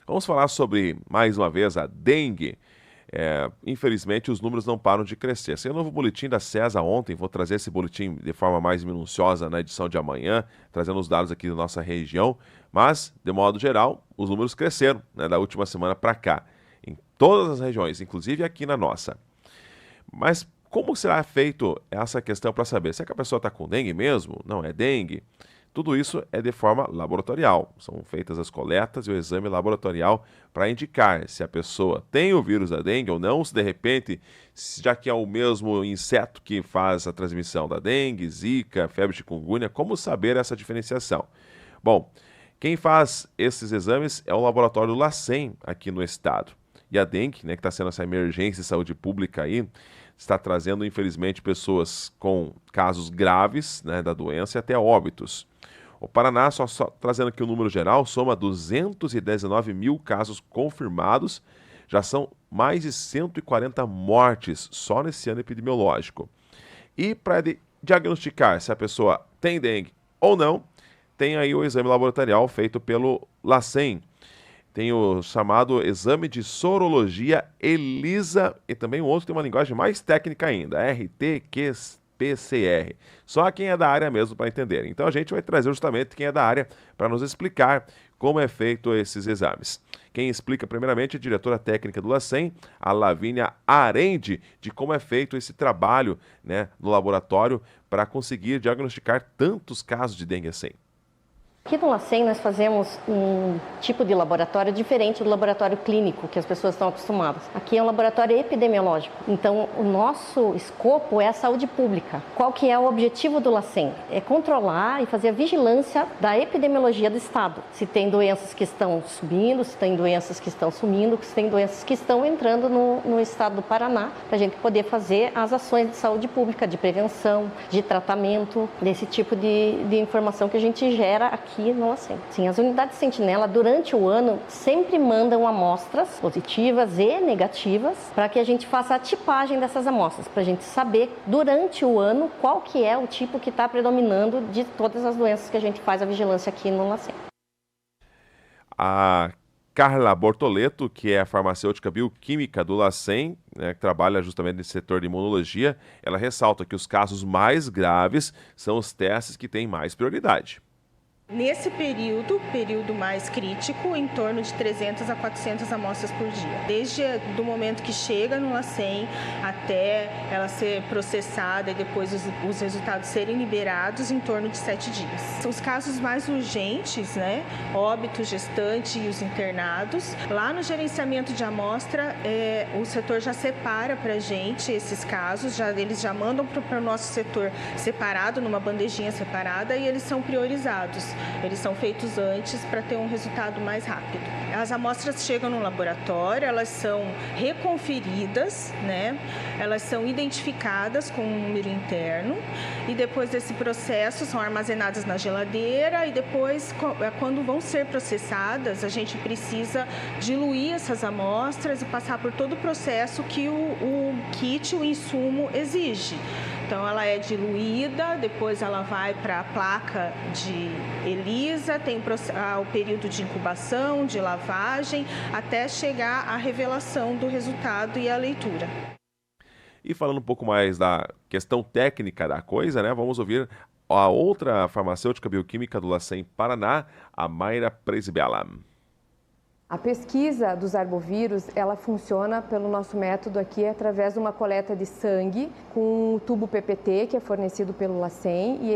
Vamos falar sobre, mais uma vez, a dengue. Infelizmente, os números não param de crescer. Saiu um novo boletim da CESA ontem, vou trazer esse boletim de forma mais minuciosa na edição de amanhã, trazendo os dados aqui da nossa região, mas, de modo geral, os números cresceram, né, da última semana para cá, em todas as regiões, inclusive aqui na nossa. Mas como será feito essa questão para saber se é que a pessoa está com dengue mesmo? Não é dengue? Tudo isso é de forma laboratorial. São feitas as coletas e o exame laboratorial para indicar se a pessoa tem o vírus da dengue ou não, se de repente, já que é o mesmo inseto que faz a transmissão da dengue, zika, febre chikungunya, como saber essa diferenciação? Bom, quem faz esses exames é o laboratório LACEN aqui no estado. E a dengue, né, que está sendo essa emergência de saúde pública aí, está trazendo, infelizmente, pessoas com casos graves, né, da doença e até óbitos. O Paraná, só trazendo aqui o número geral, soma 219 mil casos confirmados, já são mais de 140 mortes só nesse ano epidemiológico. E para diagnosticar se a pessoa tem dengue ou não, tem aí o exame laboratorial feito pelo LACEN. Tem o chamado exame de sorologia ELISA e também o outro que tem uma linguagem mais técnica ainda, RT-PCR. Só quem é da área mesmo para entender. Então a gente vai trazer justamente quem é da área para nos explicar como é feito esses exames. Quem explica primeiramente é a diretora técnica do LACEN, a Lavínia Arende, de como é feito esse trabalho, né, no laboratório para conseguir diagnosticar tantos casos de dengue assim. Aqui no LACEN nós fazemos um tipo de laboratório diferente do laboratório clínico que as pessoas estão acostumadas. Aqui é um laboratório epidemiológico, então o nosso escopo é a saúde pública. Qual que é o objetivo do LACEN? É controlar e fazer a vigilância da epidemiologia do estado. Se tem doenças que estão subindo, se tem doenças que estão sumindo, se tem doenças que estão entrando no estado do Paraná, para a gente poder fazer as ações de saúde pública, de prevenção, de tratamento, desse tipo de informação que a gente gera aqui no LACEN. Sim, as unidades Sentinela, durante o ano, sempre mandam amostras positivas e negativas para que a gente faça a tipagem dessas amostras, para a gente saber, durante o ano, qual que é o tipo que está predominando de todas as doenças que a gente faz a vigilância aqui no LACEN. A Carla Bortoleto, que é a farmacêutica bioquímica do LACEN, né, que trabalha justamente nesse setor de imunologia, ela ressalta que os casos mais graves são os testes que têm mais prioridade. Nesse período mais crítico, em torno de 300 a 400 amostras por dia. Desde o momento que chega no LACEN até ela ser processada e depois os resultados serem liberados, em torno de 7 dias. Os casos mais urgentes, né, óbito, gestante e os internados, lá no gerenciamento de amostra, o setor já separa para a gente esses casos, eles já mandam para o nosso setor separado, numa bandejinha separada, e eles são priorizados. Eles são feitos antes para ter um resultado mais rápido. As amostras chegam no laboratório, elas são reconferidas, né? Elas são identificadas com um número interno e depois desse processo são armazenadas na geladeira e depois, quando vão ser processadas, a gente precisa diluir essas amostras e passar por todo o processo que o kit, o insumo, exige. Então, ela é diluída, depois ela vai para a placa de ELISA, tem o período de incubação, de lavagem, até chegar à revelação do resultado e a leitura. E falando um pouco mais da questão técnica da coisa, né, vamos ouvir a outra farmacêutica bioquímica do LACEN Paraná, a Mayra Presbella. A pesquisa dos arbovírus, ela funciona pelo nosso método aqui através de uma coleta de sangue com um tubo PPT, que é fornecido pelo LACEN, e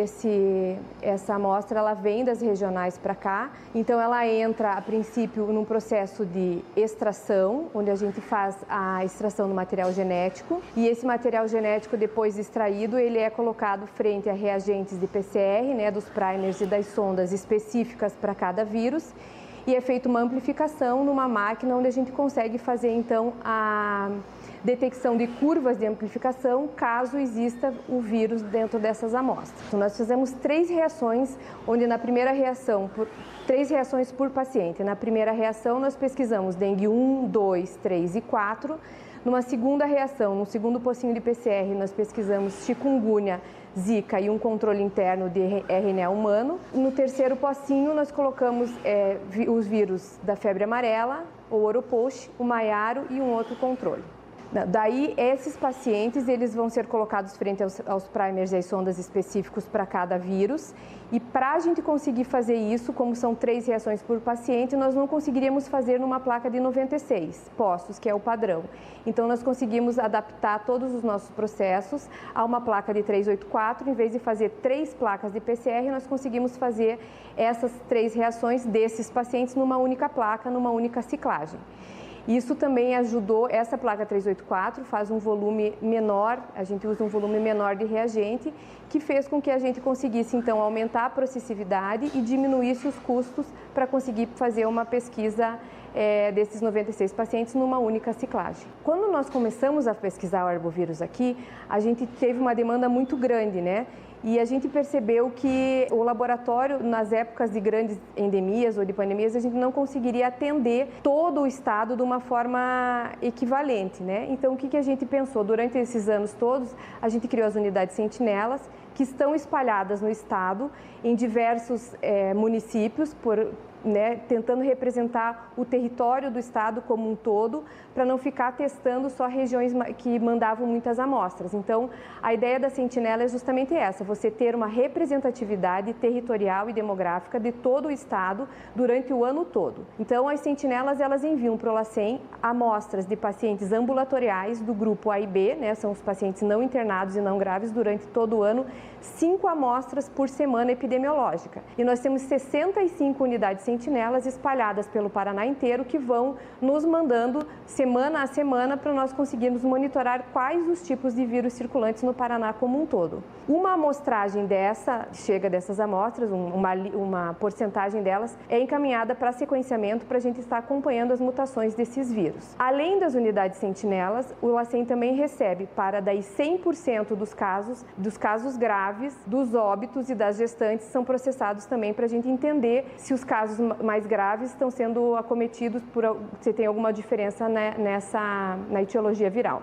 essa amostra ela vem das regionais para cá, então ela entra a princípio num processo de extração, onde a gente faz a extração do material genético, e esse material genético depois extraído, ele é colocado frente a reagentes de PCR, né, dos primers e das sondas específicas para cada vírus, e é feita uma amplificação numa máquina onde a gente consegue fazer, então, a detecção de curvas de amplificação caso exista o vírus dentro dessas amostras. Então, nós fizemos 3 reações, onde na primeira reação, 3 reações por paciente. Na primeira reação, nós pesquisamos dengue 1, 2, 3 e 4. Numa segunda reação, no segundo pocinho de PCR, nós pesquisamos chikungunya, Zika e um controle interno de RNA humano. No terceiro pocinho, nós colocamos os vírus da febre amarela, o Oropouche, o Maiaro e um outro controle. Daí, esses pacientes eles vão ser colocados frente aos primers e às sondas específicos para cada vírus. E para a gente conseguir fazer isso, como são 3 reações por paciente, nós não conseguiríamos fazer numa placa de 96 postos, que é o padrão. Então, nós conseguimos adaptar todos os nossos processos a uma placa de 384. Em vez de fazer 3 placas de PCR, nós conseguimos fazer essas 3 reações desses pacientes numa única placa, numa única ciclagem. Isso também ajudou, essa placa 384 faz um volume menor, a gente usa um volume menor de reagente, que fez com que a gente conseguisse, então, aumentar a processividade e diminuísse os custos para conseguir fazer uma pesquisa desses 96 pacientes numa única ciclagem. Quando nós começamos a pesquisar o arbovírus aqui, a gente teve uma demanda muito grande, né? E a gente percebeu que o laboratório, nas épocas de grandes endemias ou de pandemias, a gente não conseguiria atender todo o estado de uma forma equivalente, né? Então, o que a gente pensou? Durante esses anos todos, a gente criou as unidades sentinelas, que estão espalhadas no estado, em diversos municípios, tentando representar o território do estado como um todo, para não ficar testando só regiões que mandavam muitas amostras. Então, a ideia da sentinela é justamente essa, você ter uma representatividade territorial e demográfica de todo o estado durante o ano todo. Então, as sentinelas, elas enviam para o LACEN amostras de pacientes ambulatoriais do grupo A e B, né, são os pacientes não internados e não graves, durante todo o ano, 5 amostras por semana epidemiológica. E nós temos 65 unidades sentinelas espalhadas pelo Paraná inteiro que vão nos mandando semana a semana para nós conseguirmos monitorar quais os tipos de vírus circulantes no Paraná como um todo. Uma amostragem dessas amostras, uma porcentagem delas, é encaminhada para sequenciamento para a gente estar acompanhando as mutações desses vírus. Além das unidades sentinelas, o LACEN também recebe para daí 100% dos casos graves, dos óbitos e das gestantes são processados também para a gente entender se os casos mais graves estão sendo acometidos se tem alguma diferença na etiologia viral.